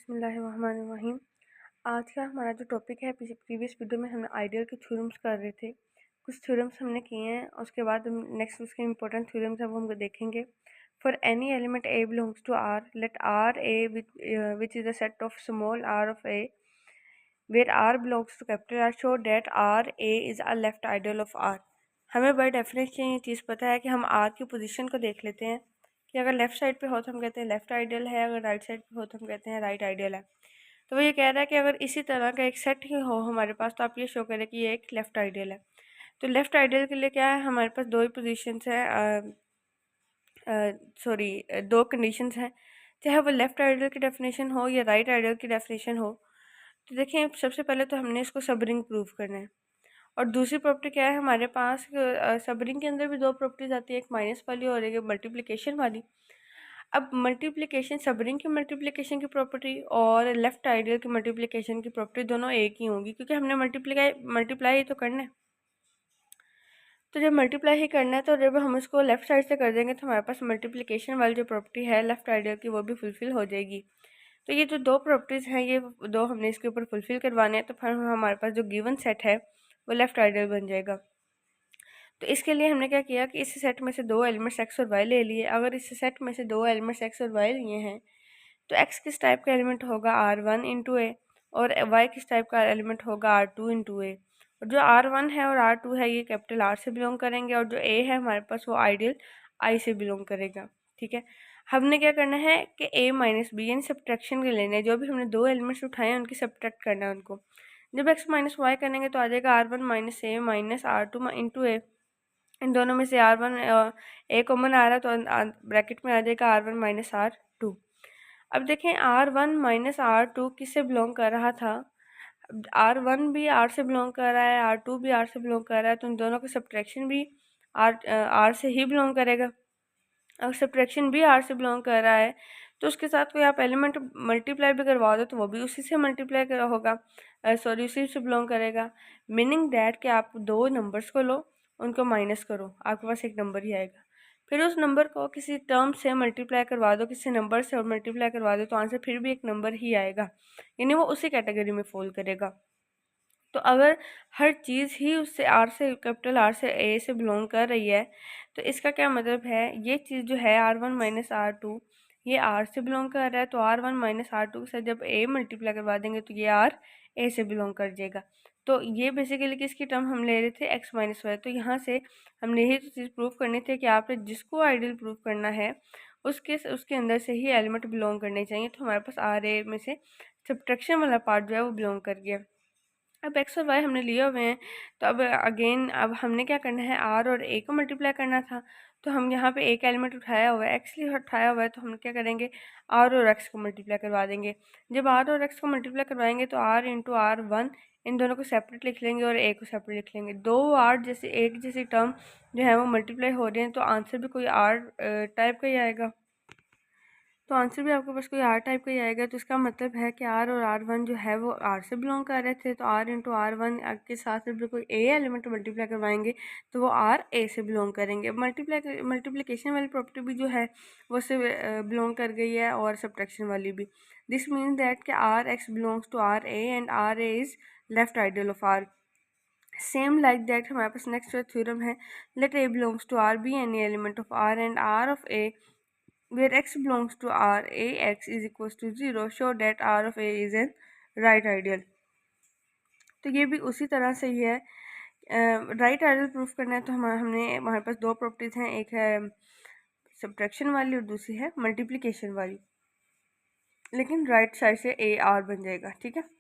बिस्मिल्लाहिर्रहमानिर्रहीम। आज का हमारा जो टॉपिक है, प्रीवियस वीडियो में हमने आइडियल के थ्योरम्स कर रहे थे। कुछ थ्योरम्स हमने किए हैं, उसके बाद हम नेक्स्ट उसके इंपॉर्टेंट थ्योरम्स है वो हम देखेंगे। For any element A belongs to R, let R A which is a set of small R of A where R belongs to capital R, show that R A is a left ideal of R. हमें by definition ये चीज़ पता है कि हम are की position को देख लेते हैं कि अगर लेफ़्ट साइड पे हो तो हम कहते हैं लेफ़्ट आइडियल है, अगर राइट साइड पे हो तो हम कहते हैं राइट आइडियल है। तो वो ये कह रहा है कि अगर इसी तरह का एक सेट ही हो हमारे पास तो आप ये शो करें कि ये एक लेफ़्ट आइडियल है। तो लेफ़्ट आइडियल के लिए क्या है, हमारे पास दो ही पोजीशंस हैं, सॉरी दो कंडीशंस हैं, चाहे वो लेफ़्ट आइडियल की डेफिनेशन हो या राइट आइडियल की डेफिनेशन हो। तो देखिए, सबसे पहले तो हमने इसको सब रिंग प्रूव करना है। और दूसरी प्रॉपर्टी क्या है हमारे पास, सब रिंग के अंदर भी दो प्रॉपर्टीज आती है, एक माइनस वाली और एक मल्टीप्लिकेशन वाली। अब मल्टीप्लिकेशन, सब रिंग की मल्टीप्लिकेशन की प्रॉपर्टी और लेफ्ट आइडियल की मल्टीप्लिकेशन की प्रॉपर्टी दोनों एक ही होंगी, क्योंकि हमने मल्टीप्लाई ही तो करना है। तो जब मल्टीप्लाई ही करना है तो जब हम इसको लेफ्ट साइड से कर देंगे तो हमारे पास मल्टीप्लिकेशन वाली जो प्रॉपर्टी है लेफ्ट आइडियल की वो भी फुलफिल हो जाएगी। तो ये जो दो प्रॉपर्टीज़ हैं, ये दो हमने इसके ऊपर फुलफिल करवाने हैं, तो फिर हमारे पास जो गिवन सेट है वो लेफ्ट आइडियल बन जाएगा। तो इसके लिए हमने क्या किया कि इस सेट में से दो एलिमेंट्स एक्स और वाई ले लिए। अगर इस सेट में से दो एलिमेंट्स एक्स और वाई लिए हैं तो एक्स किस टाइप का एलिमेंट होगा, आर वन इंटू ए, और वाई किस टाइप का एलिमेंट होगा, आर टू इंटू ए। और जो आर वन है और आर टू है ये कैपिटल आर से बिलोंग करेंगे, और जो ए है हमारे पास वो आइडियल आई से बिलोंग करेगा। ठीक है, हमने क्या करना है कि ए माइनस बी यानी सब्ट्रैक्शन के लेने, जो भी हमने दो एलिमेंट्स उठाए हैं उनकी सब्ट्रैक्ट करना है उनको। जब एक्स माइनस वाई करेंगे तो आ जाएगा R one minus A minus R two into A. इन दोनों में से आर वन ए कॉमन आ रहा है तो ब्रैकेट में आ जाएगा R one minus R two. अब देखें, R one minus R two किससे बिलोंग कर रहा था, आर वन भी आर से बिलोंग कर रहा है, आर टू भी आर से बिलोंग कर रहा है, तो इन दोनों का सब्ट्रैक्शन भी आर से ही बिलोंग करेगा। अगर सब्ट्रैक्शन भी आर से बिलोंग कर रहा है तो उसके साथ कोई आप एलिमेंट मल्टीप्लाई भी करवा दो तो वो भी उसी से मल्टीप्लाई कर होगा, सॉरी उसी से बिलोंग करेगा। मीनिंग दैट कि आप दो नंबर्स को लो, उनको माइनस करो, आपके पास एक नंबर ही आएगा। फिर उस नंबर को किसी टर्म से मल्टीप्लाई करवा दो, किसी नंबर से और मल्टीप्लाई करवा दो तो आंसर फिर भी एक नंबर ही आएगा, यानी वो उसी कैटेगरी में फॉल करेगा। तो अगर हर चीज़ ही उससे आर से, कैपिटल आर से ए से बिलोंग कर रही है, तो इसका क्या मतलब है, ये चीज़ जो है R one minus R two ये आर से बिलोंग कर रहा है, तो R one minus R two के साथ जब ए मल्टीप्लाई करवा देंगे तो ये आर ए से बिलोंग कर जाएगा। तो ये बेसिकली किसकी टर्म हम ले रहे थे, एक्स माइनस वाई। तो यहाँ से हमने यही तो चीज़ प्रूव करनी थी कि आपने जिसको आइडियल प्रूव करना है उसके अंदर से ही एलिमेंट बिलोंग करने चाहिए। तो हमारे पास आर ए में से सब्ट्रैक्शन वाला पार्ट जो है वो बिलोंग कर गया। अब एक्स और वाई हमने लिए हुए हैं, तो अब अगेन अब हमने क्या करना है, आर और ए को मल्टीप्लाई करना था। तो हम यहाँ पे एक एलिमेंट उठाया हुआ है, एक्स लिए उठाया हुआ है, तो हम क्या करेंगे, आर और एक्स को मल्टीप्लाई करवा देंगे। जब आर और एक्स को मल्टीप्लाई करवाएंगे तो आर इंटू आर वन, इन दोनों को सेपरेट लिख लेंगे और ए को सेपरेट लिख लेंगे। दो आर जैसे एक जैसी टर्म जो है वो मल्टीप्लाई हो रहे हैं, तो आंसर भी कोई आर टाइप का ही आएगा। तो आंसर भी आपके पास कोई आर टाइप का ही आएगा। तो इसका मतलब है कि आर और आर वन जो है वो आर से बिलोंग कर रहे थे, तो आर इंटू आर वन के साथ जब कोई ए एलिमेंट मल्टीप्लाई करवाएंगे तो वो आर ए से बिलोंग करेंगे। मल्टीप्लिकेशन वाली प्रॉपर्टी भी जो है वो से बिलोंग कर गई है, और सब्ट्रैक्शन वाली भी। दिस मीन्स दैट कि R X belongs to R A and R A is left ideal of R. Same like that हमारे पास नेक्स्ट थ्योरम है, let A belongs to R B any element of R and R of A where x belongs to R, ax is equals to 0, show that R of A is an right ideal। तो ये भी उसी तरह से ही है। Right ideal proof करना है तो हमारे पास दो प्रॉपर्टीज़ हैं, एक है सब्ट्रैक्शन वाली और दूसरी है मल्टीप्लिकेशन वाली, लेकिन राइट साइड से ए आर बन जाएगा। ठीक है,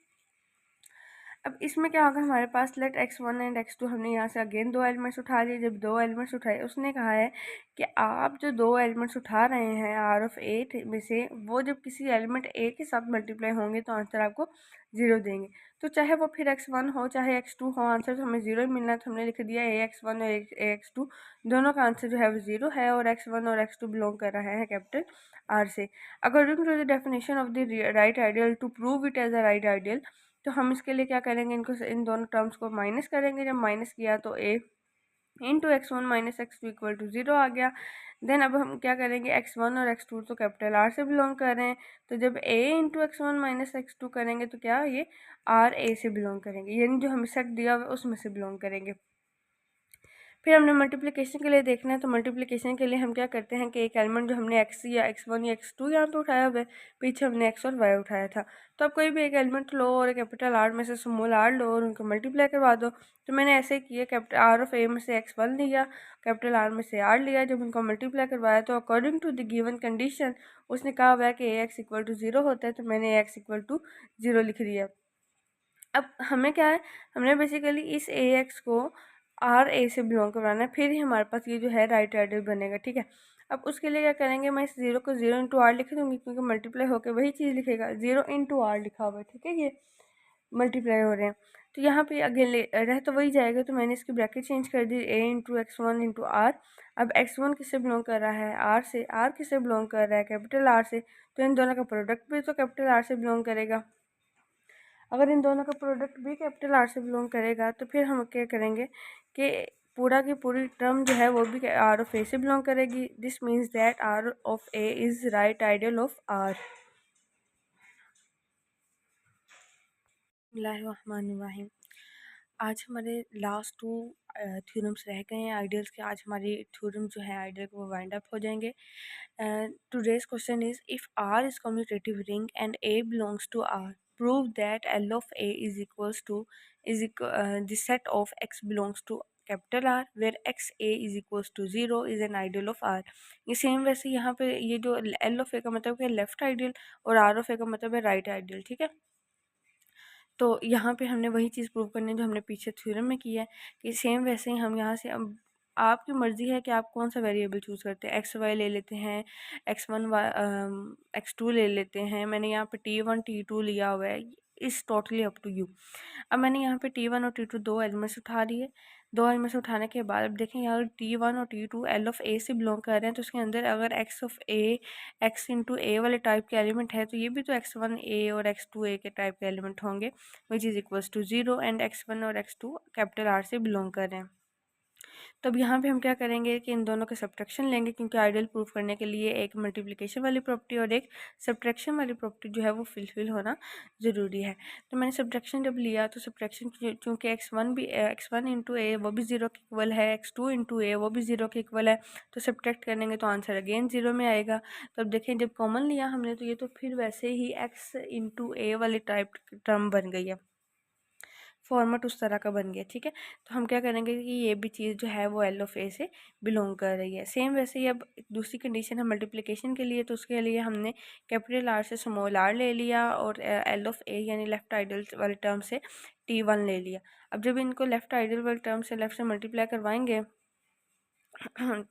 अब इसमें क्या होगा, हमारे पास let x one and x two, हमने यहाँ से अगेन दो एलिमेंट्स उठा लिए। जब दो एलिमेंट्स उठाए, उसने कहा है कि आप जो दो एलिमेंट्स उठा रहे हैं आर ऑफ ए में से, वो जब किसी एलिमेंट ए के साथ मल्टीप्लाई होंगे तो आंसर आपको जीरो देंगे। तो चाहे वो फिर एक्स वन हो चाहे एक्स टू हो, आंसर तो हमें जीरो ही मिलना है। तो हमने लिख दिया ए एक्स वन और ए एक्स टू दोनों का आंसर जो है वो जीरो है, और एक्स वन और एक्स टू बिलोंग कर रहा है कैपिटल आर से। According to the definition of the right ideal, to prove it as a right ideal, तो हम इसके लिए क्या करेंगे, इन दोनों टर्म्स को माइनस करेंगे। जब माइनस किया तो ए इंटू x1 माइनस x2 इक्वल टू 0 आ गया। देन अब हम क्या करेंगे, x1 और x2 तो कैपिटल R से बिलोंग कर रहे हैं, तो जब a इंटू x1 माइनस x2 करेंगे तो क्या ये R a से बिलोंग करेंगे, यानी जो हमें सेट दिया हुआ है उसमें से बिलोंग करेंगे। फिर हमने मल्टीप्लिकेशन के लिए देखना है, तो मल्टीप्लिकेशन के लिए हम क्या करते हैं कि एक एलिमेंट जो हमने x या x1 या x2 यहाँ पे उठाया हुआ है, पीछे हमने x और y उठाया था, तो आप कोई भी एक एलिमेंट लो और कैपिटल R में से स्मॉल r लो और उनको मल्टीप्लाई करवा दो। तो मैंने ऐसे किया, कैपिटल R ऑफ a में से x1 लिया, कैपिटल R में से r लिया, जब उनको मल्टीप्लाई करवाया तो according to the given condition उसने कहा हुआ है कि ax इक्वल टू 0 होता है, तो मैंने ax इक्वल टू 0 लिख दिया। अब हमें क्या है, हमने बेसिकली इस ए एक्स को आर ए से बिलोंग करवाना है, फिर ही हमारे पास ये जो है राइट आइडियल बनेगा, ठीक है। अब उसके लिए क्या करेंगे, मैं इस 0 को 0 इंटू आर लिख दूंगी, क्योंकि मल्टीप्लाई होकर वही चीज़ लिखेगा, 0 इंटू आर लिखा हुआ है, ठीक है, ये मल्टीप्लाई हो रहे हैं। तो यहाँ पे अगेन रह तो वही जाएगा, तो मैंने इसकी ब्रैकेट चेंज कर दी, ए इंटू x1 इंटू आर। अब x1 किससे बिलोंग कर रहा है, आर से, आर किससे बिलोंग कर रहा है, कैपिटल आर से, तो इन दोनों का प्रोडक्ट भी तो कैपिटल आर से बिलोंग करेगा। अगर इन दोनों का प्रोडक्ट भी कैपिटल आर से बिलोंग करेगा तो फिर हम क्या करेंगे कि पूरा की पूरी टर्म जो है वो भी आर ऑफ ए से बिलोंग करेगी। This means that R of A is right ideal of R. बिस्मिल्लाहिर्रहमानिर्रहीम। आज हमारे लास्ट टू थ्योरम्स रह गए हैं आइडियल्स के। आज हमारी थ्योरम जो है आइडियल के वो वाइंड अप हो जाएंगे। Today's question is, if R is commutative ring and A belongs to R, prove that L of A is equals to the set of X belongs to capital R where x a is equals to 0 is an ideal of R। ये same वैसे यहाँ पे ये जो L of A का मतलब है left ideal और R of A का मतलब है राइट आइडियल, ठीक है। तो यहाँ पे हमने वही चीज़ प्रूव करनी है जो हमने पीछे थ्योरम में किया है, कि सेम वैसे ही हम यहाँ से, अब आपकी मर्ज़ी है कि आप कौन सा वेरिएबल चूज़ करते हैं, एक्स वाई ले लेते हैं, x1 x2 ले लेते हैं। मैंने यहाँ पे t1 t2 लिया हुआ है, इस टोटली अप टू यू। अब मैंने यहाँ पे t1 और t2 दो एलिमेंट्स उठा लिए। दो एलिमेंट्स उठाने के बाद अब देखें, यहाँ t1 और t2 एल ऑफ ए से बिलोंग कर रहे हैं, तो उसके अंदर अगर x of a x into a वाले टाइप के एलिमेंट है, तो ये भी तो x1 ए और x2 ए के टाइप के एलिमेंट होंगे, which is equals to 0 and x1 और x2 कैपिटल आर से बिलोंग कर रहे हैं। तो अब यहाँ पे हम क्या करेंगे कि इन दोनों का सब्ट्रैक्शन लेंगे, क्योंकि आइडियल प्रूफ करने के लिए एक मल्टीप्लिकेशन वाली प्रॉपर्टी और एक सब्ट्रैक्शन वाली प्रॉपर्टी जो है वो फिलफिल होना ज़रूरी है। तो मैंने सब्ट्रैक्शन जब लिया तो सब्ट्रैक्शन चूँकि x1 भी x1 इंटू ए वो भी 0 के इक्वल है, x2 इंटू ए वो भी 0 के इक्वल है, तो सब्ट्रैक्ट करेंगे तो आंसर अगेन 0 में आएगा। तो अब देखें, जब कॉमन लिया हमने तो ये तो फिर वैसे ही x इंटू ए वाली टाइप टर्म बन गई है, फॉर्मेट उस तरह का बन गया, ठीक है। तो हम क्या करेंगे कि ये भी चीज़ जो है वो एल ऑफ ए से बिलोंग कर रही है। सेम वैसे ही अब दूसरी कंडीशन है मल्टीप्लिकेशन के लिए, तो उसके लिए हमने कैपिटल आर से स्मॉल आर ले लिया और एल ऑफ ए यानी लेफ्ट आइडल वाले टर्म से t1 ले लिया। अब जब इनको लेफ्ट आइडल वाले टर्म से लेफ्ट से मल्टीप्लाई करवाएंगे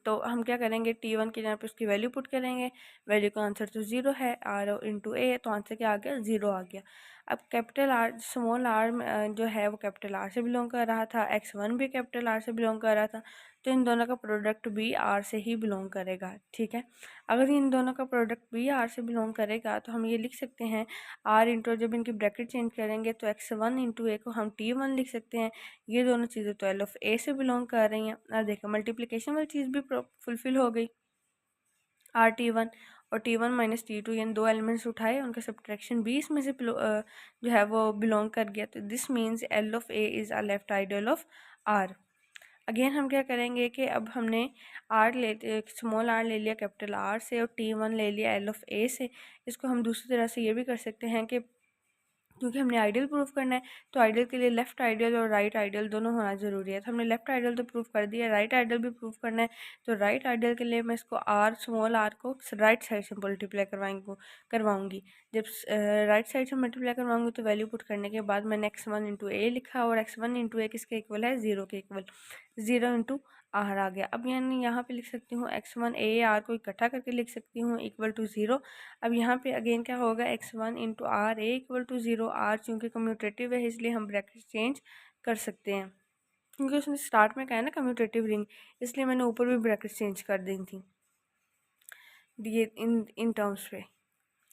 तो हम क्या करेंगे, t1 के जगह पे उसकी वैल्यू पुट करेंगे, वैल्यू का आंसर तो 0 है, r इंटू ए, तो आंसर क्या आ गया, 0 आ गया। अब कैपिटल आर स्मॉल आर जो है वो कैपिटल आर से बिलोंग कर रहा था, x1 भी कैपिटल आर से बिलोंग कर रहा था, तो इन दोनों का प्रोडक्ट भी आर से ही बिलोंग करेगा, ठीक है। अगर इन दोनों का प्रोडक्ट भी आर से बिलोंग करेगा तो हम ये लिख सकते हैं आर इंटू, जब इनकी ब्रैकेट चेंज करेंगे तो x1 इंटू ए को हम t1 लिख सकते हैं। ये दोनों चीज़ें तो एल ऑफ ए से बिलोंग कर रही हैं। अब देखो मल्टीप्लिकेशन वाली चीज़ भी फुलफिल हो गई, आर t1 और t1 माइनस t2 यानी दो एलिमेंट्स उठाए, उनका सब्ट्रैक्शन भी इसमें से जो है वो बिलोंग कर गया, तो this means L of A is a left ideal of R. Again हम क्या करेंगे कि अब हमने आर ले स्मॉल आर ले लिया कैपिटल आर से और t1 ले लिया एल ऑफ ए से। इसको हम दूसरी तरह से ये भी कर सकते हैं कि क्योंकि हमने आइडियल प्रूफ करना है, तो आइडियल के लिए लेफ्ट आइडियल और राइट आइडियल दोनों होना ज़रूरी है। तो हमने लेफ्ट आइडियल तो प्रूफ कर दिया, राइट आइडियल भी प्रूफ करना है। तो राइट आइडियल के लिए मैं इसको आर स्मॉल आर को राइट साइड से मल्टीप्लाई करवाऊंगी। जब राइट साइड से मल्टीप्लाई करवाऊंगी तो वैल्यू पुट करने के बाद मैंने x1 इंटू ए लिखा, और x1 इंटू ए किसके इक्वल है, 0 के इक्वल, 0 इंटू आर आ गया। अब यानी यहाँ पे लिख सकती हूँ x1 ए आर को इकट्ठा करके लिख सकती हूँ इक्वल टू 0। अब यहाँ पे अगेन क्या होगा, x1 into R A equal to 0, R चूँकि कम्यूटेटिव है इसलिए हम ब्रैकेट चेंज कर सकते हैं, क्योंकि उसने स्टार्ट में कहा है ना कम्यूटेटिव रिंग, इसलिए मैंने ऊपर भी ब्रैकेट चेंज कर दी थी ये इन टर्म्स पे,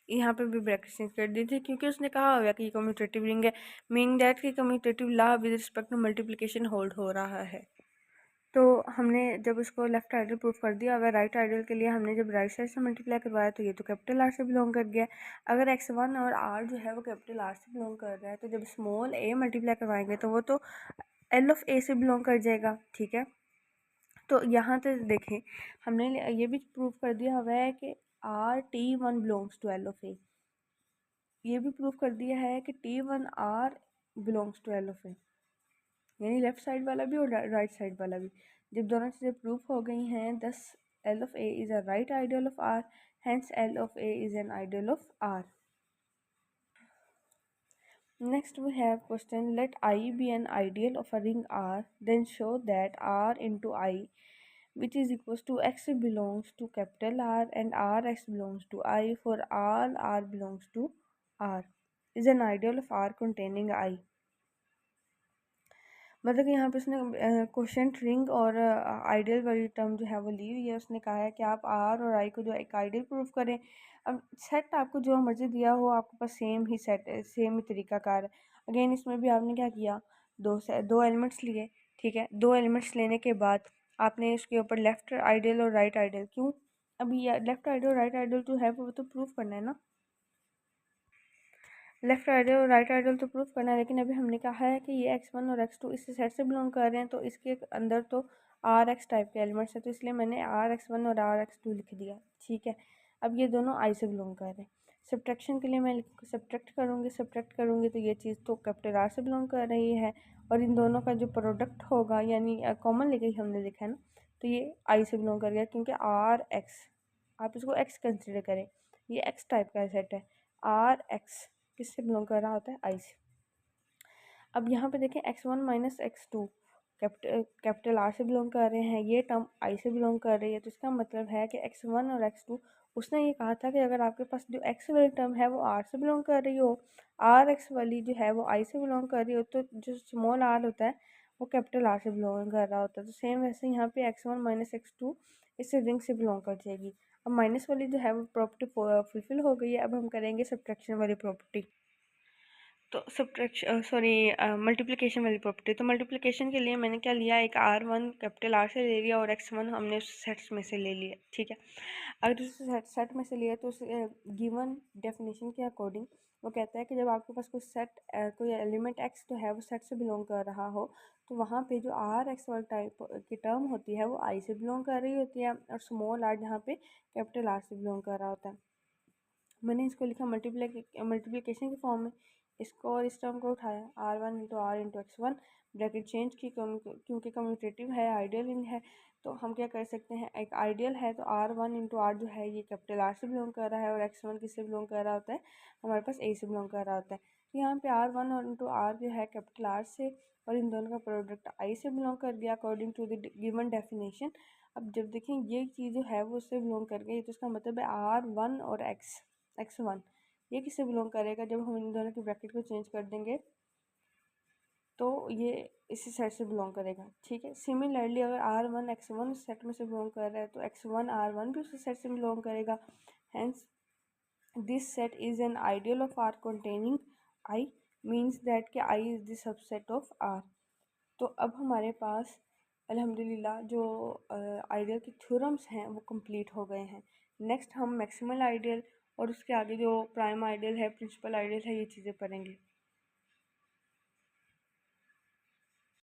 यहाँ पे भी ब्रैकेट चेंज कर दी थी, क्योंकि उसने कहा हुआ कि ये कम्यूटेटिव रिंग है, मीनिंग दैट कि commutative law with respect to multiplication hold हो रहा है। तो हमने जब उसको लेफ्ट आइडियल प्रूफ कर दिया, अगर राइट आइडियल के लिए हमने जब राइट साइड से मल्टीप्लाई करवाया तो ये तो कैपिटल आर से बिलोंग कर गया। अगर x1 और r जो है वो कैपिटल आर से बिलोंग कर रहा है, तो जब स्मॉल a मल्टीप्लाई करवाएंगे तो वो तो एल ऑफ ए से बिलोंग कर जाएगा, ठीक है। तो यहाँ तक देखें, हमने ये भी प्रूफ कर दिया हुआ है कि R T one belongs to L of A. ये भी प्रूफ कर दिया है कि T one R belongs to L of A, यानी लेफ्ट साइड वाला भी और राइट साइड वाला भी। जब दोनों चीज़ें प्रूफ हो गई हैं, thus L of A is a right ideal of R, hence L of A is an ideal of R. Next we have question, let I be an ideal of a ring R, then show that R into I, which is equals to X belongs to capital R and Rx belongs to I for all R belongs to R, is an ideal of R containing I. मतलब कि यहाँ पे उसने question ring और ideal वाली term जो है वो ली हुई है। उसने कहा है कि आप आर और आई को जो एक आइडियल प्रूफ करें। अब सेट आपको जो मर्जी दिया हो, आपके पास सेम ही सेट सेम ही तरीकाकार है। अगेन इसमें भी आपने क्या किया, दो एलिमेंट्स लिए, ठीक है। दो एलिमेंट्स लेने के बाद आपने उसके ऊपर लेफ्ट आइडियल और राइट आइडियल, क्यों, अभी लेफ्ट आइडियल और राइट आइडियल जो है वो तो प्रूफ करना है ना, लेफ्ट आइडियल और राइट आइडियल तो प्रूफ करना है। लेकिन अभी हमने कहा है कि ये x1 और x2 इस सेट से बिलोंग कर रहे हैं, तो इसके अंदर तो आर एक्स टाइप के एलिमेंट्स हैं, तो इसलिए मैंने RX1 और RX2 लिख दिया, ठीक है। अब ये दोनों आई से बिलोंग कर रहे हैं। सब्ट्रैक्शन के लिए मैं सब्ट्रैक्ट करूँगी तो ये चीज़ तो कैपिटल आर से बिलोंग कर रही है, और इन दोनों का जो प्रोडक्ट होगा, यानी कॉमन लेके हमने लिखा है ना, तो ये आई से बिलोंग कर गया, क्योंकि आर एक्स, आप इसको एक्स कंसिडर करें, ये एक्स टाइप का सेट है। आर एक्स किससे बिलोंग कर रहा होता है, आई से। अब यहाँ पे देखें x1 माइनस x2 कैपिटल आर से बिलोंग कर रहे हैं, ये टर्म आई से बिलोंग कर रही है, तो इसका मतलब है कि x1 और x2, उसने ये कहा था कि अगर आपके पास जो x वाली टर्म है वो आर से बिलोंग कर रही हो, आर एक्स वाली जो है वो आई से बिलोंग कर रही हो, तो जो स्मॉल आर होता है वो कैपिटल आर से बिलोंग कर रहा होता है। तो सेम वैसे यहाँ पे x1 माइनस x2 इससे रिंग से बिलोंग कर जाएगी। अब माइनस वाली जो है वो प्रॉपर्टी फुलफिल हो गई है। अब हम करेंगे सब्ट्रैक्शन वाली प्रॉपर्टी। तो सब्ट्रैक्शन सॉरी मल्टीप्लिकेशन वाली प्रॉपर्टी। तो मल्टीप्लिकेशन के लिए मैंने क्या लिया, एक R1 कैपिटल आर से ले लिया और x1 हमने उस सेट्स में से ले लिया, ठीक है। अगर उस सेट में से लिया तो उस गिवन डेफिनेशन के अकॉर्डिंग वो कहता है कि जब आपके पास कोई सेट कोई एलिमेंट x जो है वो सेट से बिलोंग कर रहा हो, तो वहाँ पे जो आर एक्स वाली टाइप की टर्म होती है वो आई से बिलोंग कर रही होती है, और स्मॉल आर जहाँ पे कैपिटल आर से बिलोंग कर रहा होता है। मैंने इसको लिखा मल्टीप्लिकेशन के फॉर्म में, इसको और इस टर्म को उठाया, R1 into R into x1, bracket change की क्योंकि कम्यूटेटिव है, आइडियल है। तो हम क्या कर सकते हैं, एक आइडियल है तो R1 इंटू आर जो है ये कैपिटल आर से बिलोंग कर रहा है, और x1 किससे बिलोंग कर रहा होता है, हमारे पास ए से बिलोंग कर रहा होता है। तो यहाँ पे R1 और इंटू आर जो है कैपिटल आर से, और इन दोनों का प्रोडक्ट आई से बिलोंग कर गया according to the given definition. अब जब देखें ये चीज़ जो है वो उससे बिलोंग कर गई, तो इसका मतलब है R1 और x1 ये किससे बिलोंग करेगा, जब हम इन दोनों के ब्रैकेट को चेंज कर देंगे तो ये इसी सेट से बिलोंग करेगा, ठीक है। सिमिलरली अगर R1 x1 सेट में से बिलोंग कर रहा है तो x1 R1 भी उसी सेट से बिलोंग करेगा। Hence this set is an ideal of R containing I, means that कि I is the subset of R। तो अब हमारे पास अल्हम्दुलिल्लाह जो आइडियल के थ्योरम्स हैं वो कंप्लीट हो गए हैं। नेक्स्ट हम मैक्सिमल आइडियल और उसके आगे जो प्राइम आइडियल है, प्रिंसिपल आइडियल है, ये चीज़ें पढ़ेंगे।